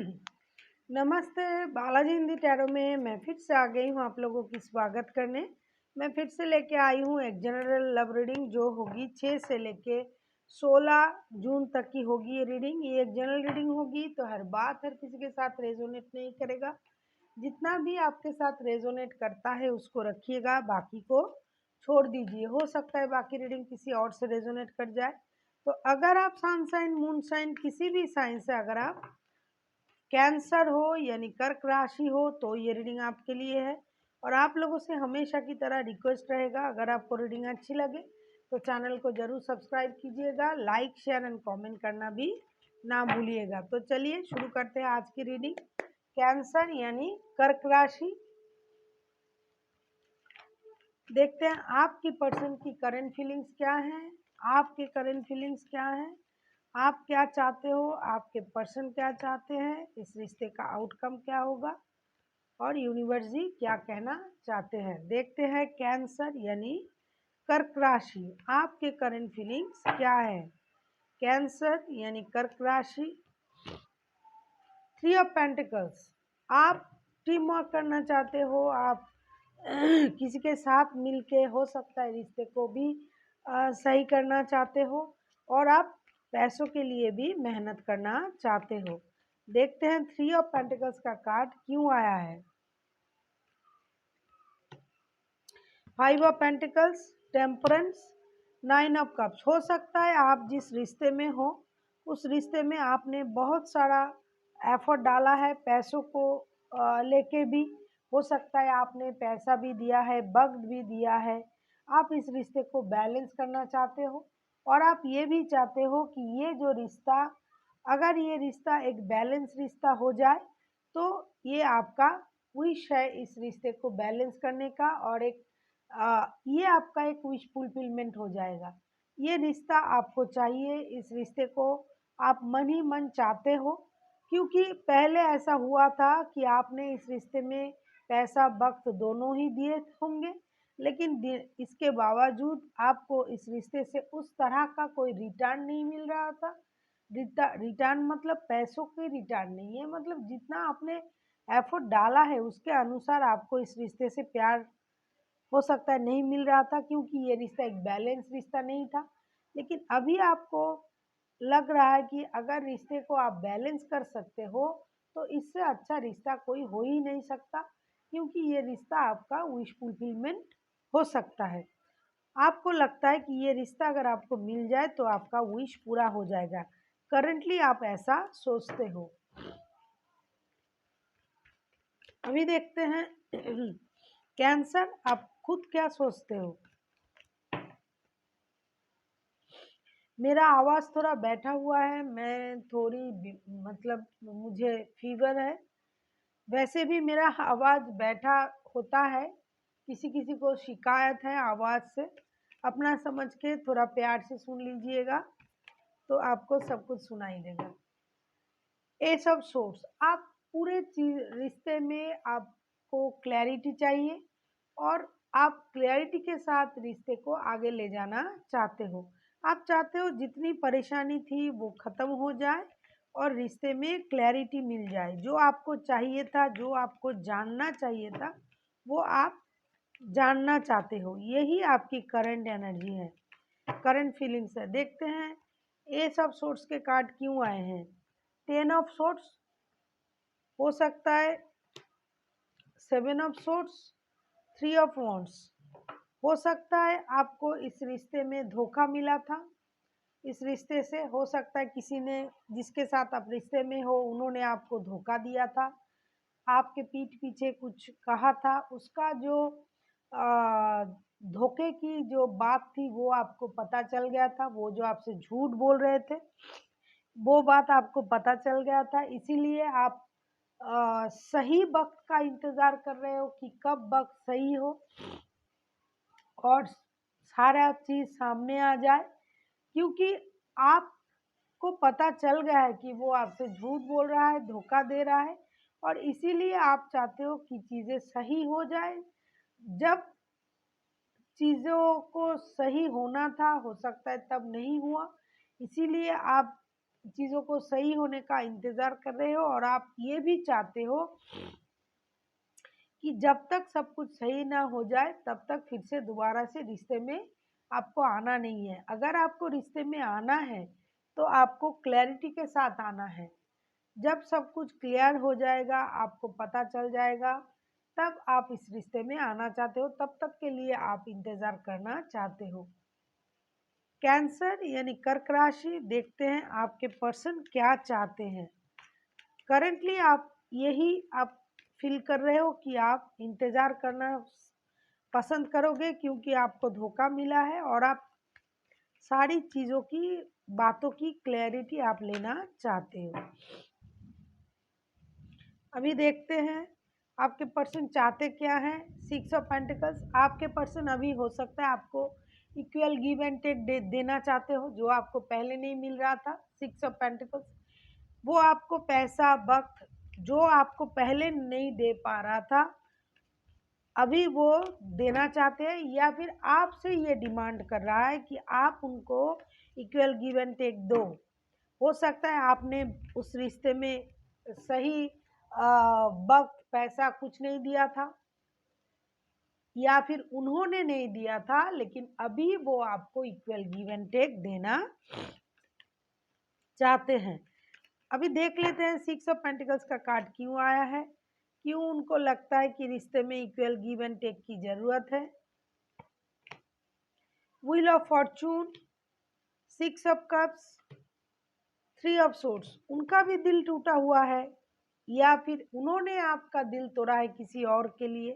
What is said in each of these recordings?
नमस्ते, बालाजी हिंदी टैरो में मैं फिर से आ गई हूँ आप लोगों की स्वागत करने। मैं फिर से लेके आई हूँ एक जनरल लव रीडिंग जो होगी 6 से लेके 16 जून तक की होगी ये रीडिंग। ये एक जनरल रीडिंग होगी तो हर बात हर किसी के साथ रेजोनेट नहीं करेगा। जितना भी आपके साथ रेजोनेट करता है उसको रखिएगा, बाकी को छोड़ दीजिए। हो सकता है बाकी रीडिंग किसी और से रेजोनेट कर जाए। तो अगर आप सन साइन मून साइन किसी भी साइन से अगर आप कैंसर हो यानी कर्क राशि हो तो ये रीडिंग आपके लिए है। और आप लोगों से हमेशा की तरह रिक्वेस्ट रहेगा, अगर आपको रीडिंग अच्छी लगे तो चैनल को जरूर सब्सक्राइब कीजिएगा, लाइक शेयर एंड कमेंट करना भी ना भूलिएगा। तो चलिए शुरू करते हैं आज की रीडिंग। कैंसर यानी कर्क राशि, देखते हैं आपकी पर्सन की करंट फीलिंग्स क्या हैं। आपके करंट फीलिंग्स क्या हैं, आप क्या चाहते हो, आपके पर्सन क्या चाहते हैं, इस रिश्ते का आउटकम क्या होगा और यूनिवर्स जी क्या कहना चाहते हैं। देखते हैं कैंसर यानी कर्क राशि, आपके करंट फीलिंग्स क्या है। कैंसर यानी कर्क राशि, 3 ऑफ पेंटिकल्स, आप टीम वर्क करना चाहते हो, आप किसी के साथ मिलके हो सकता है रिश्ते को भी सही करना चाहते हो और आप पैसों के लिए भी मेहनत करना चाहते हो। देखते हैं 3 ऑफ पेंटिकल्स का कार्ड क्यों आया है। 5 of pentacles, temperance, 9 of cups. हो सकता है आप जिस रिश्ते में हो उस रिश्ते में आपने बहुत सारा एफर्ट डाला है, पैसों को लेके भी हो सकता है आपने पैसा भी दिया है, वक्त भी दिया है। आप इस रिश्ते को बैलेंस करना चाहते हो और आप ये भी चाहते हो कि ये जो रिश्ता, अगर ये रिश्ता एक बैलेंस रिश्ता हो जाए तो ये आपका विश है इस रिश्ते को बैलेंस करने का और एक ये आपका एक विश फुलफिलमेंट हो जाएगा। ये रिश्ता आपको चाहिए, इस रिश्ते को आप मन ही मन चाहते हो, क्योंकि पहले ऐसा हुआ था कि आपने इस रिश्ते में पैसा वक्त दोनों ही दिए होंगे, लेकिन इसके बावजूद आपको इस रिश्ते से उस तरह का कोई रिटर्न नहीं मिल रहा था। रिटर्न मतलब पैसों की रिटर्न नहीं है, मतलब जितना आपने एफर्ट डाला है उसके अनुसार आपको इस रिश्ते से प्यार हो सकता है नहीं मिल रहा था, क्योंकि ये रिश्ता एक बैलेंस रिश्ता नहीं था। लेकिन अभी आपको लग रहा है कि अगर रिश्ते को आप बैलेंस कर सकते हो तो इससे अच्छा रिश्ता कोई हो ही नहीं सकता, क्योंकि ये रिश्ता आपका विश फुलफिलमेंट हो सकता है। आपको लगता है कि ये रिश्ता अगर आपको मिल जाए तो आपका विश पूरा हो जाएगा। करंटली आप ऐसा सोचते हो। अभी देखते हैं कैंसर, आप खुद क्या सोचते हो। मेरा आवाज़ थोड़ा बैठा हुआ है, मैं थोड़ी मतलब मुझे फीवर है। वैसे भी मेरा आवाज़ बैठा होता है, किसी किसी को शिकायत है आवाज़ से। अपना समझ के थोड़ा प्यार से सुन लीजिएगा तो आपको सब कुछ सुनाई देगा। ए सब सोर्स, आप पूरे चीज रिश्ते में आपको क्लैरिटी चाहिए और आप क्लैरिटी के साथ रिश्ते को आगे ले जाना चाहते हो। आप चाहते हो जितनी परेशानी थी वो ख़त्म हो जाए और रिश्ते में क्लैरिटी मिल जाए। जो आपको चाहिए था, जो आपको जानना चाहिए था, वो आप जानना चाहते हो। यही आपकी करंट एनर्जी है, करंट फीलिंग्स है। देखते हैं ये सब सोर्स के कार्ड क्यों आए हैं। 10 ऑफ सोर्स, हो सकता है 7 ऑफ सोर्स, 3 ऑफ वॉन्ड्स। हो सकता है आपको इस रिश्ते में धोखा मिला था। इस रिश्ते से हो सकता है किसी ने, जिसके साथ आप रिश्ते में हो, उन्होंने आपको धोखा दिया था, आपके पीठ पीछे कुछ कहा था। उसका जो धोखे की जो बात थी वो आपको पता चल गया था। वो जो आपसे झूठ बोल रहे थे वो बात आपको पता चल गया था, इसीलिए आप सही वक्त का इंतज़ार कर रहे हो कि कब वक्त सही हो और सारा चीज़ सामने आ जाए, क्योंकि आपको पता चल गया है कि वो आपसे झूठ बोल रहा है, धोखा दे रहा है और इसीलिए आप चाहते हो कि चीज़ें सही हो जाए। जब चीज़ों को सही होना था, हो सकता है तब नहीं हुआ, इसीलिए आप चीज़ों को सही होने का इंतज़ार कर रहे हो और आप ये भी चाहते हो कि जब तक सब कुछ सही ना हो जाए तब तक फिर से दोबारा से रिश्ते में आपको आना नहीं है। अगर आपको रिश्ते में आना है तो आपको क्लैरिटी के साथ आना है। जब सब कुछ क्लियर हो जाएगा, आपको पता चल जाएगा, तब आप इस रिश्ते में आना चाहते हो, तब तक के लिए आप इंतज़ार करना चाहते हो। कैंसर यानी कर्क राशि, देखते हैं आपके पर्सन क्या चाहते हैं। करंटली आप फील कर रहे हो कि आप इंतज़ार करना पसंद करोगे क्योंकि आपको धोखा मिला है और आप सारी चीज़ों की बातों की क्लैरिटी आप लेना चाहते हो। अभी देखते हैं आपके पर्सन चाहते क्या हैं। 6 ऑफ पेंटिकल्स, आपके पर्सन अभी हो सकता है आपको इक्वल गिव एंड टेक देना चाहते हो जो आपको पहले नहीं मिल रहा था। 6 ऑफ पेंटिकल्स, वो आपको पैसा वक्त जो आपको पहले नहीं दे पा रहा था अभी वो देना चाहते हैं, या फिर आपसे ये डिमांड कर रहा है कि आप उनको इक्वल गिव एंड टेक दो। हो सकता है आपने उस रिश्ते में सही वक्त पैसा कुछ नहीं दिया था, या फिर उन्होंने नहीं दिया था, लेकिन अभी वो आपको इक्वल गिव एंड टेक देना चाहते हैं। अभी देख लेते हैं 6 ऑफ पेंटिकल्स का कार्ड क्यों आया है, क्यों उनको लगता है कि रिश्ते में इक्वल गिव एंड टेक की जरूरत है। Wheel of Fortune, 6 of cups, 3 of swords, उनका भी दिल टूटा हुआ है या फिर उन्होंने आपका दिल तोड़ा है किसी और के लिए।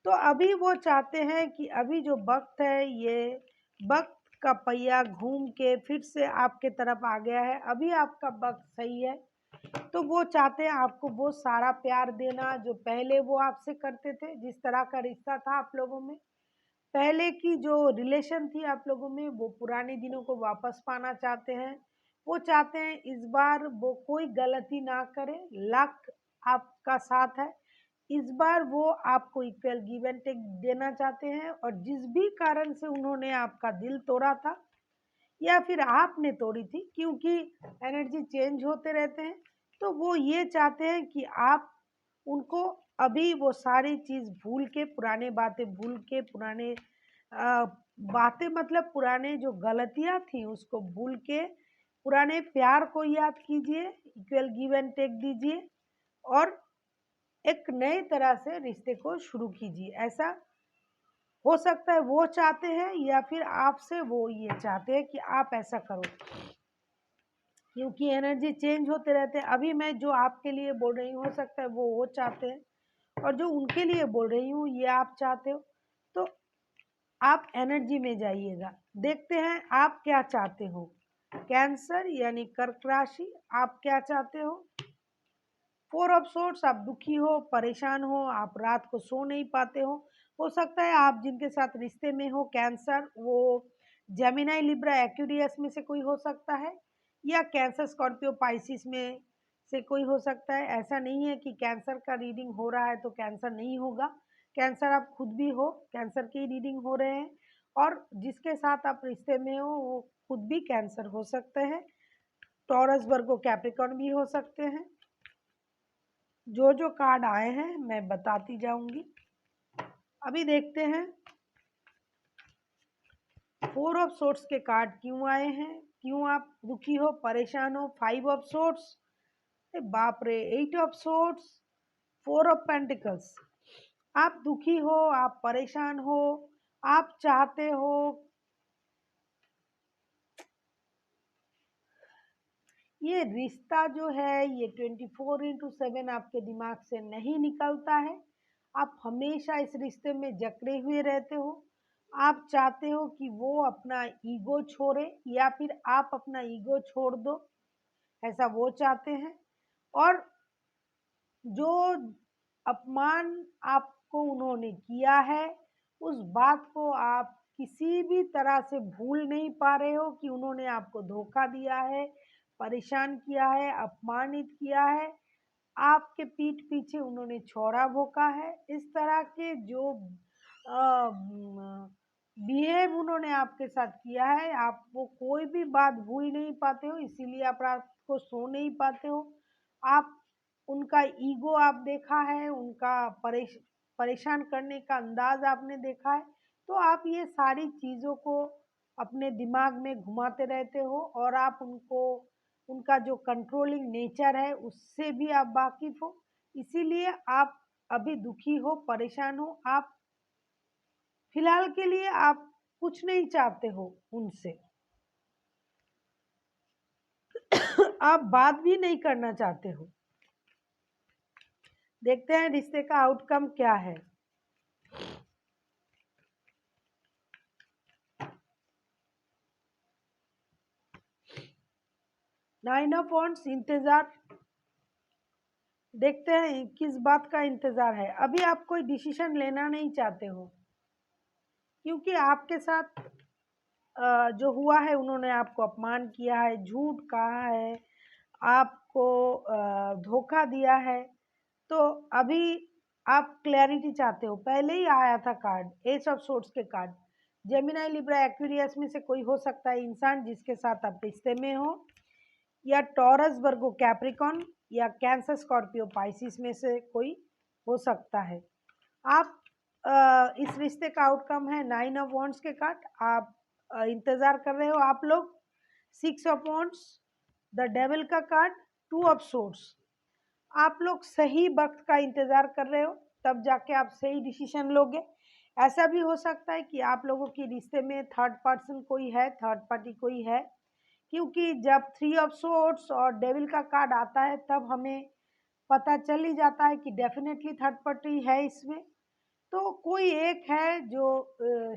तो अभी वो चाहते हैं कि अभी जो वक्त है ये वक्त का पहिया घूम के फिर से आपके तरफ आ गया है। अभी आपका वक्त सही है, तो वो चाहते हैं आपको वो सारा प्यार देना जो पहले वो आपसे करते थे। जिस तरह का रिश्ता था आप लोगों में, पहले की जो रिलेशन थी आप लोगों में, वो पुराने दिनों को वापस पाना चाहते हैं। वो चाहते हैं इस बार वो कोई गलती ना करे, लक आपका साथ है। इस बार वो आपको इक्वल गिव एंड टेक देना चाहते हैं और जिस भी कारण से उन्होंने आपका दिल तोड़ा था या फिर आपने तोड़ी थी, क्योंकि एनर्जी चेंज होते रहते हैं, तो वो ये चाहते हैं कि आप उनको अभी वो सारी चीज़ भूल के, पुराने बातें भूल के, पुराने बातें मतलब पुराने जो गलतियां थी उसको भूल के पुराने प्यार को याद कीजिए, इक्वल गिव एंड टेक दीजिए और एक नए तरह से रिश्ते को शुरू कीजिए। ऐसा हो सकता है वो चाहते हैं या फिर आपसे वो ये चाहते हैं कि आप ऐसा करो, क्योंकि एनर्जी चेंज होते रहते हैं। अभी मैं जो आपके लिए बोल रही हूँ हो सकता है वो चाहते हैं और जो उनके लिए बोल रही हूँ ये आप चाहते हो। तो आप एनर्जी में जाइएगा, देखते हैं आप क्या चाहते हो। कैंसर यानी कर्क राशि, आप क्या चाहते हो। 4 ऑफ सोर्ड्स, आप दुखी हो, परेशान हो, आप रात को सो नहीं पाते हो सकता है आप जिनके साथ रिश्ते में हो कैंसर, वो जेमिनी लिब्रा एक्वेरियस में से कोई हो सकता है, या कैंसर स्कॉर्पियो पाइसिस में से कोई हो सकता है। ऐसा नहीं है कि कैंसर का रीडिंग हो रहा है तो कैंसर नहीं होगा, कैंसर आप खुद भी हो, कैंसर की रीडिंग हो रहे हैं, और जिसके साथ आप रिश्ते में हो वो खुद भी कैंसर हो सकते हैं। टॉरस, वर्गो, कैप्रिकॉर्न भी हो सकते हैं। जो जो कार्ड आए हैं मैं बताती जाऊंगी। अभी देखते हैं 4 ऑफ सोर्ट्स के कार्ड क्यों आए हैं, क्यों आप दुखी हो, परेशान हो। 5 ऑफ सोर्ट्स, बाप रे, 8 ऑफ सोर्ट्स, 4 ऑफ पेंटिकल्स, आप दुखी हो, आप परेशान हो, आप चाहते हो ये रिश्ता जो है ये 24/7 आपके दिमाग से नहीं निकलता है। आप हमेशा इस रिश्ते में जकड़े हुए रहते हो। आप चाहते हो कि वो अपना ईगो छोड़े या फिर आप अपना ईगो छोड़ दो, ऐसा वो चाहते हैं। और जो अपमान आपको उन्होंने किया है उस बात को आप किसी भी तरह से भूल नहीं पा रहे हो कि उन्होंने आपको धोखा दिया है, परेशान किया है, अपमानित किया है, आपके पीठ पीछे उन्होंने छौड़ा भोंका है। इस तरह के जो बिहेव उन्होंने आपके साथ किया है, आप वो कोई भी बात भूल नहीं पाते हो, इसीलिए आप रात को सो नहीं पाते हो। आप उनका ईगो आप देखा है, उनका परेशान करने का अंदाज आपने देखा है, तो आप ये सारी चीज़ों को अपने दिमाग में घुमाते रहते हो और आप उनको उनका जो कंट्रोलिंग नेचर है उससे भी आप वाकिफ हो, इसीलिए आप अभी दुखी हो, परेशान हो। आप फिलहाल के लिए आप कुछ नहीं चाहते हो उनसे, आप बात भी नहीं करना चाहते हो। देखते हैं रिश्ते का आउटकम क्या है। नाइन ऑफ वॉन्ड्स, इंतजार। देखते हैं किस बात का इंतजार है। अभी आप कोई डिसीजन लेना नहीं चाहते हो, क्योंकि आपके साथ जो हुआ है, उन्होंने आपको अपमान किया है, झूठ कहा है, आपको धोखा दिया है। तो अभी आप क्लैरिटी चाहते हो। पहले ही आया था कार्ड, एस ऑफ सोर्ड्स के कार्ड। जेमिनाई, लिब्रा, एक्वेरियस में से कोई हो सकता है इंसान जिसके साथ आप रिश्ते में हो, या टॉरस, वर्गो, कैप्रिकॉन, या कैंसर, स्कॉर्पियो, पाइसिस में से कोई हो सकता है। आप इस रिश्ते का आउटकम है नाइन ऑफ वॉन्ड्स के कार्ड। आप इंतजार कर रहे हो आप लोग। Six of wands, the devil का कार्ड, टू ऑफ सोर्ड्स। आप लोग सही वक्त का इंतजार कर रहे हो, तब जाके आप सही डिसीजन लोगे। ऐसा भी हो सकता है कि आप लोगों के रिश्ते में थर्ड पर्सन कोई है, थर्ड पार्टी कोई है, क्योंकि जब थ्री ऑफ सोर्ड्स और डेविल का कार्ड आता है तब हमें पता चल ही जाता है कि डेफिनेटली थर्ड पार्टी है इसमें। तो कोई एक है जो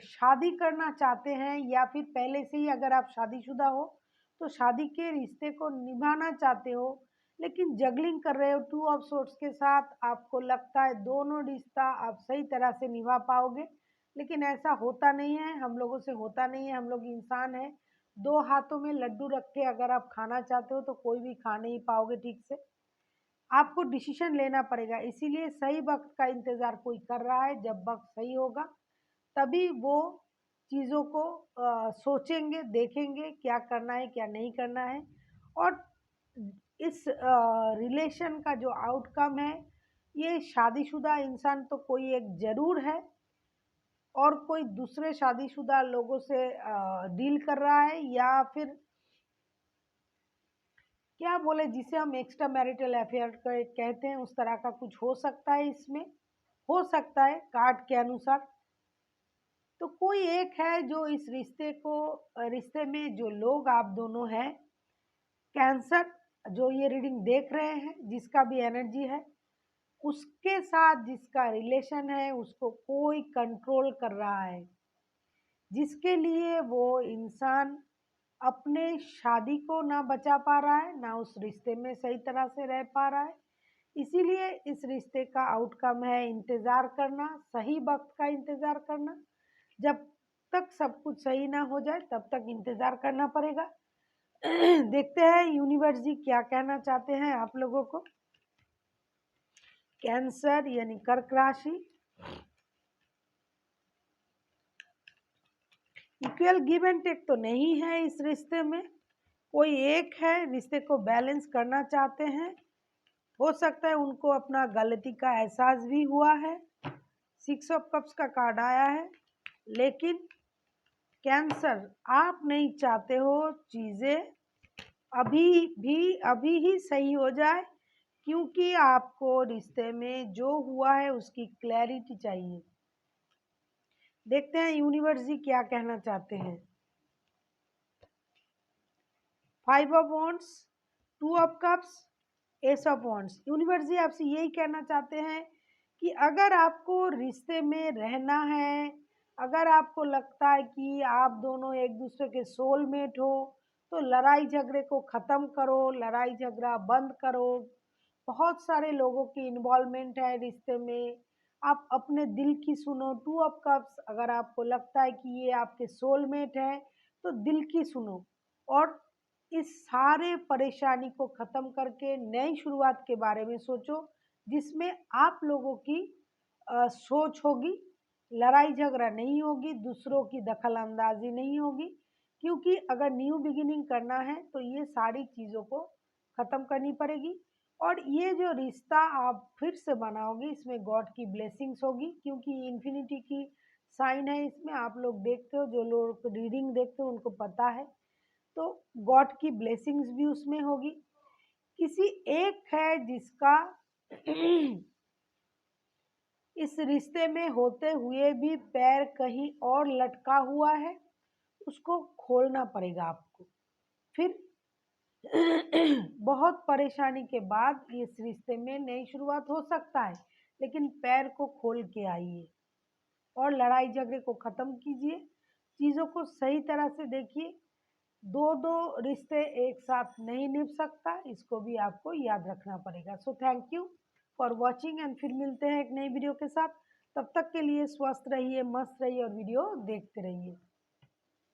शादी करना चाहते हैं, या फिर पहले से ही अगर आप शादीशुदा हो तो शादी के रिश्ते को निभाना चाहते हो, लेकिन जगलिंग कर रहे हो टू ऑफ सोर्ट्स के साथ। आपको लगता है दोनों रिश्ता आप सही तरह से निभा पाओगे, लेकिन ऐसा होता नहीं है, हम लोगों से होता नहीं है। हम लोग इंसान हैं, दो हाथों में लड्डू रख के अगर आप खाना चाहते हो तो कोई भी खा नहीं पाओगे ठीक से। आपको डिसीजन लेना पड़ेगा, इसीलिए सही वक्त का इंतजार कोई कर रहा है। जब वक्त सही होगा तभी वो चीज़ों को सोचेंगे, देखेंगे क्या करना है क्या नहीं करना है। और इस रिलेशन का जो आउटकम है, ये शादीशुदा इंसान तो कोई एक ज़रूर है, और कोई दूसरे शादीशुदा लोगों से डील कर रहा है, या फिर क्या बोले जिसे हम एक्स्ट्रा मैरिटल अफेयर कहते हैं, उस तरह का कुछ हो सकता है इसमें, हो सकता है कार्ड के अनुसार। तो कोई एक है जो इस रिश्ते में जो लोग आप दोनों हैं, कैंसर जो ये रीडिंग देख रहे हैं, जिसका भी एनर्जी है, उसके साथ जिसका रिलेशन है उसको कोई कंट्रोल कर रहा है, जिसके लिए वो इंसान अपने शादी को ना बचा पा रहा है, ना उस रिश्ते में सही तरह से रह पा रहा है। इसीलिए इस रिश्ते का आउटकम है इंतज़ार करना, सही वक्त का इंतज़ार करना। जब तक सब कुछ सही ना हो जाए तब तक इंतज़ार करना पड़ेगा। देखते हैं यूनिवर्स जी क्या कहना चाहते हैं आप लोगों को। कैंसर यानी कर्क राशि, इक्वल गिव एंड टेक तो नहीं है इस रिश्ते में, कोई एक है रिश्ते को बैलेंस करना चाहते हैं। हो सकता है उनको अपना गलती का एहसास भी हुआ है। सिक्स ऑफ कप्स का कार्ड आया है, लेकिन कैंसर आप नहीं चाहते हो चीज़ें अभी ही सही हो जाए, क्योंकि आपको रिश्ते में जो हुआ है उसकी क्लैरिटी चाहिए। देखते हैं यूनिवर्स जी क्या कहना चाहते हैं। Five of wands, two of cups, ace of wands. Universe ji आपसे यही कहना चाहते हैं कि अगर आपको रिश्ते में रहना है, अगर आपको लगता है कि आप दोनों एक दूसरे के सोलमेट हो, तो लड़ाई झगड़े को ख़त्म करो, लड़ाई झगड़ा बंद करो। बहुत सारे लोगों की इन्वॉल्वमेंट है रिश्ते में, आप अपने दिल की सुनो। टू ऑफ कप्स, अगर आपको लगता है कि ये आपके सोलमेट है तो दिल की सुनो, और इस सारे परेशानी को ख़त्म करके नई शुरुआत के बारे में सोचो, जिसमें आप लोगों की सोच होगी, लड़ाई झगड़ा नहीं होगी, दूसरों की दखल अंदाजी नहीं होगी, क्योंकि अगर न्यू बिगिनिंग करना है तो ये सारी चीज़ों को ख़त्म करनी पड़ेगी। और ये जो रिश्ता आप फिर से बनाओगे इसमें गॉड की ब्लेसिंग्स होगी, क्योंकि इन्फिनिटी की साइन है इसमें। आप लोग देखते हो, जो लोग रीडिंग देखते हो उनको पता है, तो गॉड की ब्लेसिंग्स भी उसमें होगी। किसी एक है जिसका इस रिश्ते में होते हुए भी पैर कहीं और लटका हुआ है, उसको खोलना पड़ेगा आपको। फिर बहुत परेशानी के बाद इस रिश्ते में नई शुरुआत हो सकता है, लेकिन पैर को खोल के आइए और लड़ाई झगड़े को ख़त्म कीजिए, चीज़ों को सही तरह से देखिए। दो दो रिश्ते एक साथ नहीं निभ सकता, इसको भी आपको याद रखना पड़ेगा। So thank you for watching and फिर मिलते हैं एक नई वीडियो के साथ। तब तक के लिए स्वस्थ रहिए, मस्त रहिए और वीडियो देखते रहिए।